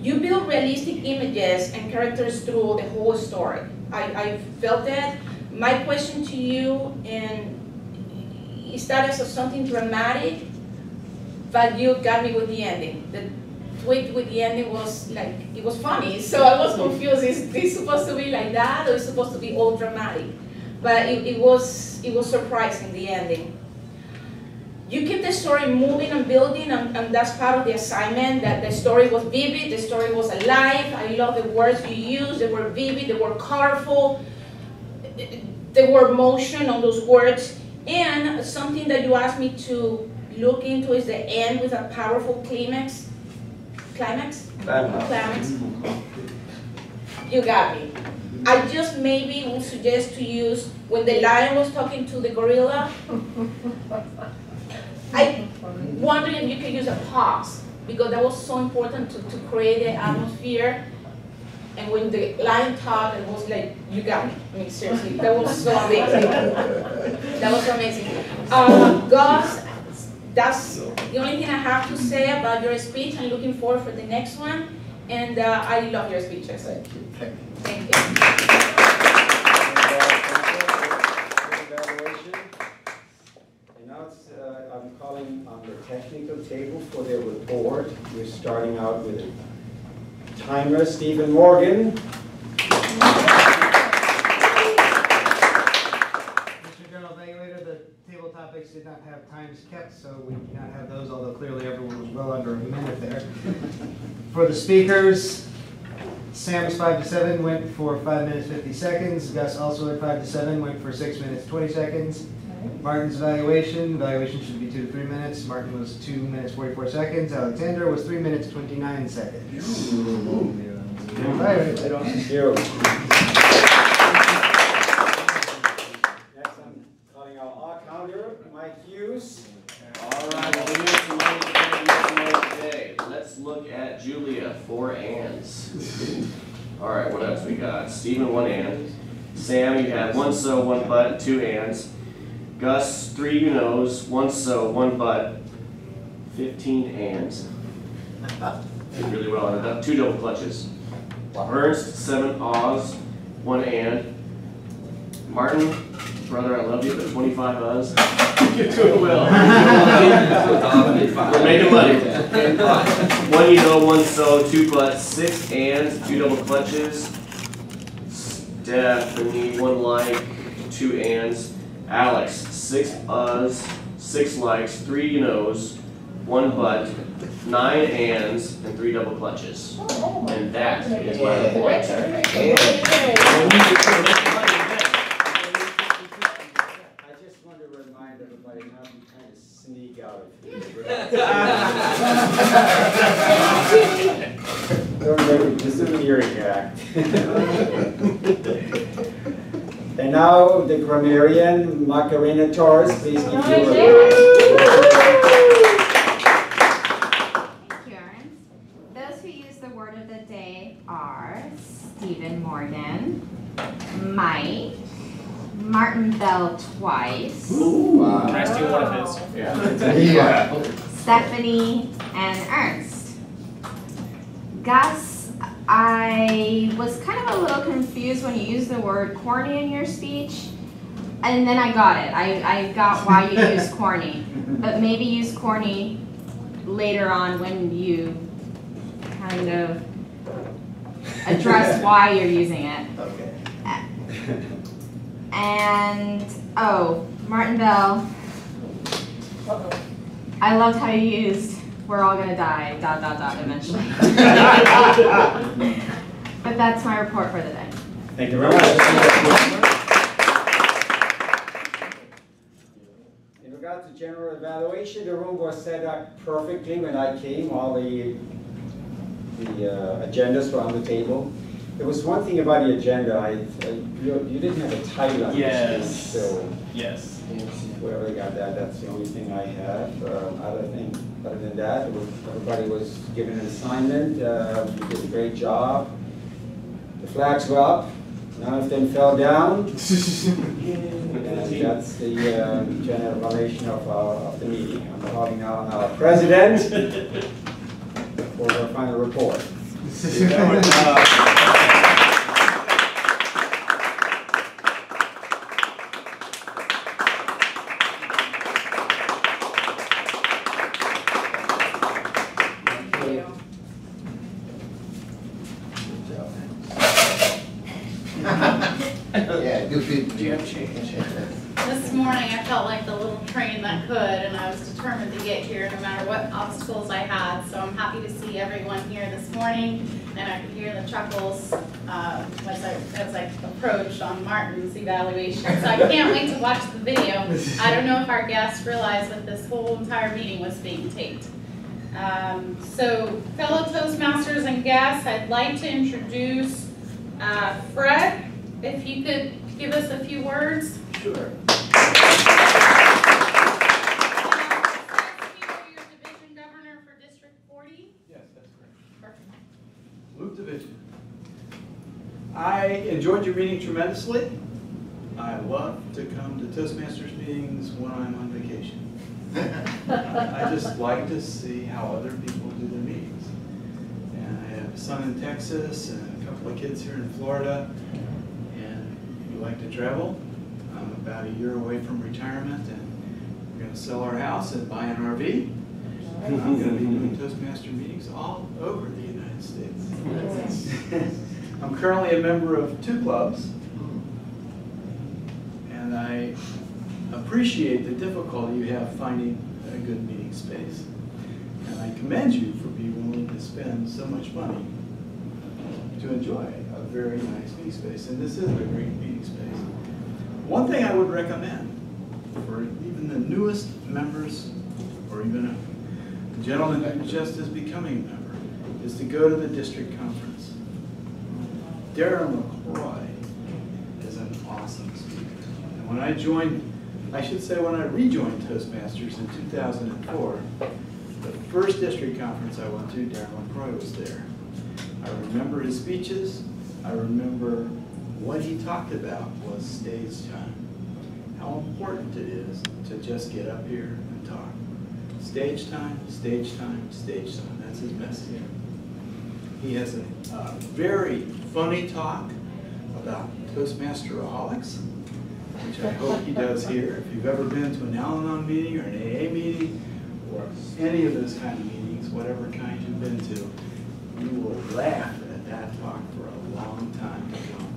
You build realistic images and characters through the whole story. I felt that. My question to you, and it started as something dramatic, but you got me with the ending. The tweet with the ending was like, it was funny, so I was confused. Is this supposed to be like that, or is it supposed to be all dramatic? But it was surprising, the ending. You keep the story moving and building, and that's part of the assignment, that the story was vivid, the story was alive. I love the words you used. They were vivid, they were colorful, there were emotion on those words. And something that you asked me to look into is the end with a powerful climax. Climax? Climax. You got me. I just maybe would suggest to use, when the lion was talking to the gorilla, I wonder if you could use a pause, because that was so important to create the atmosphere. And when the lion talked, it was like, you got me. I mean, seriously, that was so amazing. That was so amazing. Gus, that's the only thing I have to say about your speech. I'm looking forward for the next one. And I love your speeches. Thank you. Thank you. And now I'm calling on the technical table for their report. We're starting out with a timer, Stephen Morgan. Mr. General Evaluator, the table topics did not have times kept, so we did not have those, although clearly everyone was well under a minute there. For the speakers, Sam was 5 to 7, went for 5 minutes 50 seconds. Gus also at 5 to 7, went for 6 minutes 20 seconds. Martin's evaluation should be 2 to 3 minutes. Martin was 2 minutes 44 seconds. Alexander was 3 minutes 29 seconds. Right on zero. Next I'm calling out our counter, Mike Hughes. All right, well, we need some money today. Let's look at Julia, 4 ands. All right, what else we got? Stephen, 1 and. Sam, you have 1 so, 1 but, 2 ands. Gus, 3 you knows, 1 so, 1 but, 15 ands. Did really well on it. 2 double clutches. Ernst, 7 ahs, 1 and. Martin, brother, I love you, but 25 uhs. You're doing well. We're making money. 1 you know, 1 so, 2 buts, 6 ands, 2 double clutches. Stephanie, 1 like, 2 ands. Alex, 6 uhs, 6 likes, 3 you knows, 1 but, 9 ands, and 3 double clutches. And that is my report. I just want to remind everybody have to kind of sneak out of here. Don't make a disappearing act. And now the grammarian, Macarena Torres, please give you a Thank you, Aaron. Those who use the word of the day are Stephen Morgan, Mike, Martin Bell twice, Wow. Can I steal one of his? Yeah. Stephanie, and Ernst. Gus, I was kind of a little confused when you used the word corny in your speech, and then I got it. I got why you use corny, but maybe use corny later on when you kind of address why you're using it. Okay. And, oh, Martin Bell, I loved how you used, we're all gonna die, ... eventually. But that's my report for the day. Thank you very much. In regard to general evaluation, the room was set up perfectly when I came. All the agendas were on the table. There was one thing about the agenda. You didn't have a title on Yes. this, so Yes. whoever got that, that's the only thing I have. Other than that, everybody was given an assignment. You did a great job. The flags were up. None of them fell down. And that's the general evaluation of the meeting. I'm calling now on our president for our final report. Yeah, do you have This morning I felt like the little train that could, and I was determined to get here no matter what obstacles I had. So I'm happy to see everyone here this morning, and I could hear the chuckles as I approached on Martin's evaluation. So I can't wait to watch the video. I don't know if our guests realized that this whole entire meeting was being taped. So fellow Toastmasters and guests, I'd like to introduce Fred, if you could give us a few words. Sure. Your division governor for District 40? Yes, that's correct. Perfect. Luke Division. I enjoyed your meeting tremendously. I love to come to Toastmasters meetings when I'm on vacation. I just like to see how other people do their meetings. And I have a son in Texas and a couple of kids here in Florida. And we like to travel. I'm about a year away from retirement, and we're going to sell our house and buy an RV. I'm going to be doing Toastmaster meetings all over the United States. I'm currently a member of 2 clubs, and I appreciate the difficulty you have finding a good meeting space. And I commend you for being willing to spend so much money to enjoy a very nice meeting space. And this is a great meeting space. One thing I would recommend for even the newest members, or even a gentleman who just is becoming a member, is to go to the district conference. Darren LaCroix is an awesome speaker. And when I rejoined Toastmasters in 2004, the first district conference I went to, Darren LaCroix was there. I remember his speeches. I remember what he talked about was stage time. How important it is to just get up here and talk. Stage time, stage time, stage time. That's his message. He has a very funny talk about Toastmasteraholics, which I hope he does here. If you've ever been to an Al-Anon meeting or an AA meeting or any of those kind of meetings, whatever kind you've been to, you will laugh at that talk for a long time to come.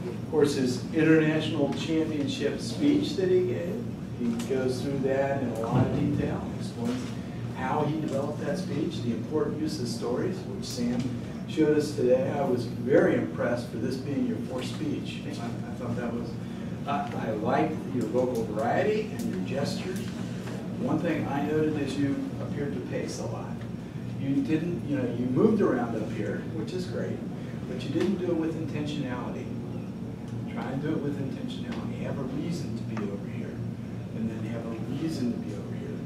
Of course, his international championship speech that he gave, he goes through that in a lot of detail, explains how he developed that speech, the important use of stories, which Sam showed us today. I was very impressed for this being your 4th speech. I thought that was I like your vocal variety and your gestures. One thing I noted is you appeared to pace a lot. You didn't, you moved around up here, which is great, but you didn't do it with intentionality. Try and do it with intentionality. Have a reason to be over here, and then have a reason to be over here.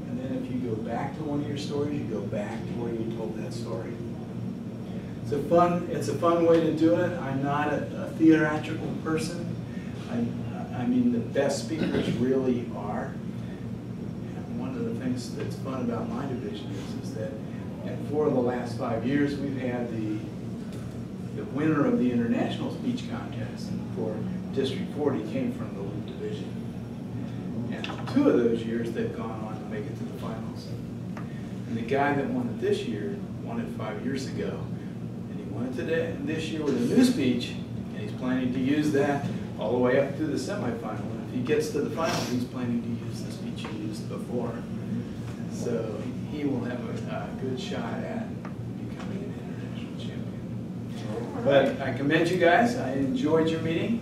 And then if you go back to one of your stories, you go back to where you told that story. It's a fun way to do it. I'm not a theatrical person. I mean, the best speakers really are. And one of the things that's fun about my division is that for the last 5 years, we've had the winner of the international speech contest for District 40 came from the Loop Division. And 2 of those years, they've gone on to make it to the finals. And the guy that won it this year won it 5 years ago. And he won it this year with a new speech, and he's planning to use that all the way up to the semifinal. And if he gets to the final, he's planning to use the speech he used before. So he will have a good shot at becoming an international champion. But I commend you guys. I enjoyed your meeting.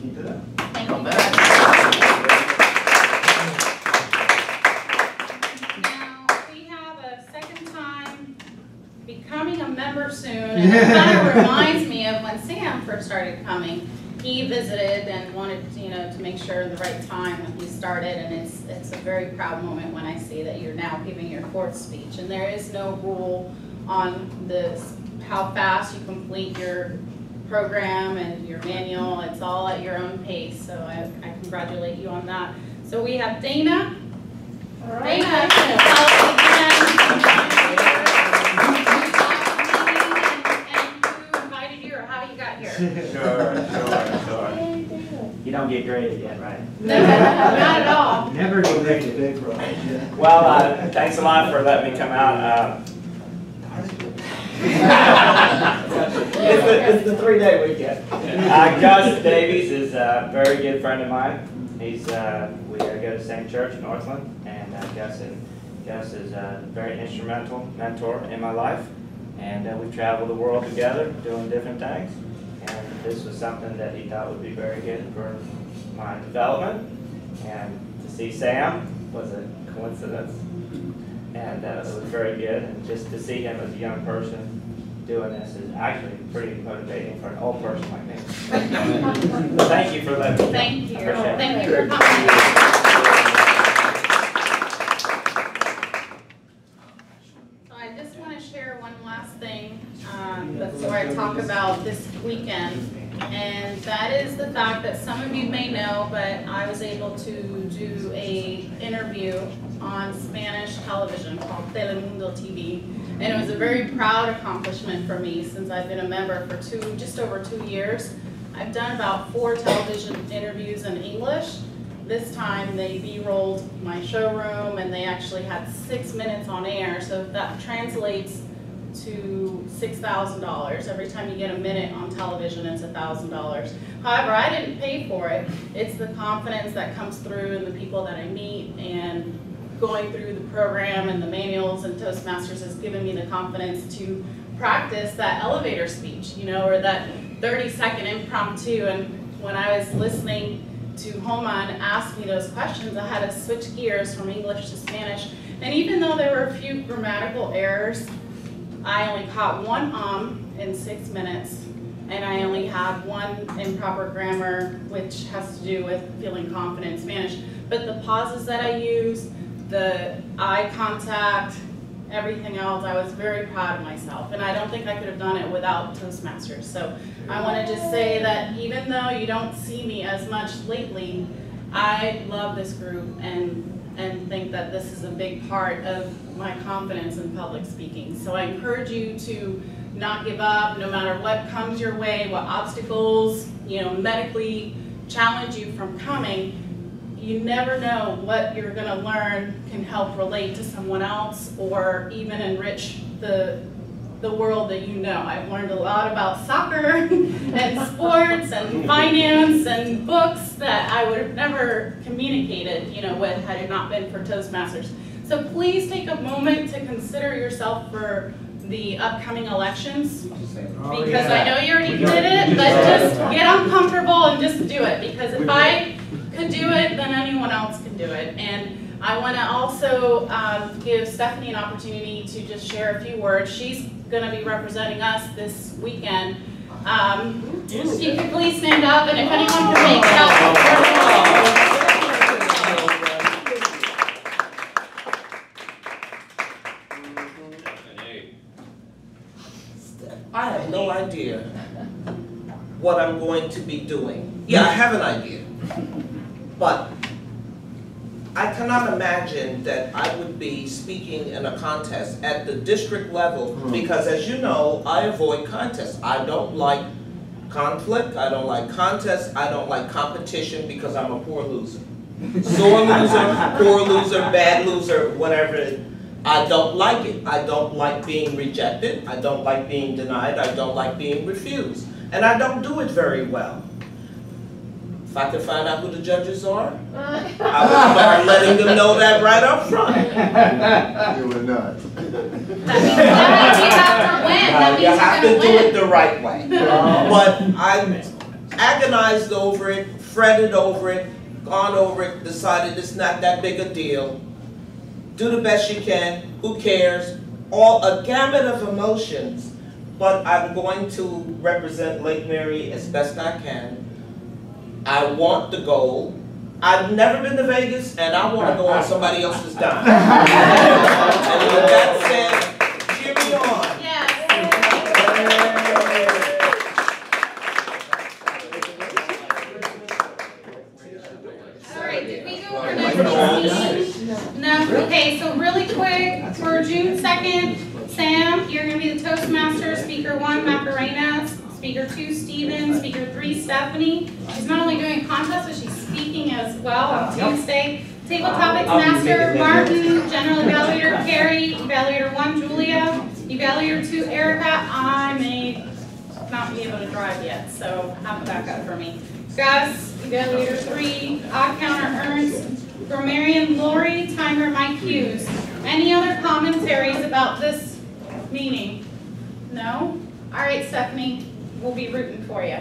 Keep it up. Thank you. Now, we have a second time becoming a member soon, and it kind of reminds me of when Sam first started coming. He visited and wanted, to make sure the right time when he started, and it's a very proud moment when I see that you're now giving your 4th speech. And there is no rule on this, how fast you complete your program and your manual. It's all at your own pace, so I congratulate you on that. So we have Dana. All right. Dana, tell us again. And who invited you or how you got here? Sure. You don't get graded yet, right? No, not at all. Never get graded. Well, thanks a lot for letting me come out. It's the 3-day weekend. Gus Davies is a very good friend of mine. We go to the same church in Northland, and Gus is a very instrumental mentor in my life. And we travel the world together doing different things. And this was something that he thought would be very good for my development. And to see Sam was a coincidence. And it was very good. And just to see him as a young person doing this is actually pretty motivating for an old person like me. So thank you for letting me. Thank you. Appreciate it. Thank you for coming. So I just want to share one last thing before I talk about this weekend. And that is the fact that some of you may know, but I was able to do an interview on Spanish television called Telemundo TV. And it was a very proud accomplishment for me since I've been a member for just over 2 years. I've done about 4 television interviews in English. This time they B-rolled my showroom and they actually had 6 minutes on air. So that translates to $6,000. Every time you get a minute on television, it's $1,000. However, I didn't pay for it. It's the confidence that comes through in the people that I meet, and going through the program and the manuals and Toastmasters has given me the confidence to practice that elevator speech, or that 30-second impromptu. And when I was listening to Homan ask me those questions, I had to switch gears from English to Spanish. And even though there were a few grammatical errors, I only caught one in 6 minutes, and I only had one improper grammar, which has to do with feeling confident in Spanish. But the pauses that I used, the eye contact, everything else, I was very proud of myself. And I don't think I could have done it without Toastmasters. So I want to just say that even though you don't see me as much lately, I love this group and think that this is a big part of my confidence in public speaking. So I encourage you to not give up, no matter what comes your way, what obstacles, medically challenge you from coming. You never know what you're going to learn can help relate to someone else or even enrich the world that you know. I've learned a lot about soccer and sports and finance and books that I would have never communicated, with had it not been for Toastmasters. So please take a moment to consider yourself for the upcoming elections. Oh, Because yeah. I know you already did it, but just get uncomfortable and just do it. Because if I could do it, then anyone else can do it. And I want to also give Stephanie an opportunity to just share a few words. She's going to be representing us this weekend. If you could please stand up, and if anyone can make it up. I have no idea what I'm going to be doing. Yeah, I have an idea. But I cannot imagine that I would be speaking in a contest at the district level because, as you know, I avoid contests. I don't like conflict, I don't like contests, I don't like competition because I'm a poor loser. Sore loser, poor loser, bad loser, whatever. I don't like it. I don't like being rejected. I don't like being denied. I don't like being refused. And I don't do it very well. If I could find out who the judges are, I would start letting them know that right up front. You would not. That means you have to win. That means You have to you're do gonna it the right way. But I agonized over it, fretted over it, gone over it, decided it's not that big a deal. Do the best you can, who cares? All a gamut of emotions, but I'm going to represent Lake Mary as best I can. I want the gold. I've never been to Vegas, and I want to go on somebody else's dime. And with that said, cheer me on. All right, did we go over next meeting? No, okay, so really quick, for June 2nd, Sam, you're gonna be the Toastmaster, Speaker 1, Macarena, Speaker 2, Steven, Speaker 3, Stephanie. She's not only doing a contest, but she's speaking as well on Tuesday. Table Topics Master, Martin, General Evaluator, Carrie, Evaluator 1, Julia, Evaluator 2, Erica. I may not be able to drive yet, so have a backup for me. Gus, Evaluator 3, Odd Counter Ernst, Grammarian Lori, Timer Mike Hughes. Any other commentaries about this meeting? No? All right, Stephanie, we'll be rooting for you.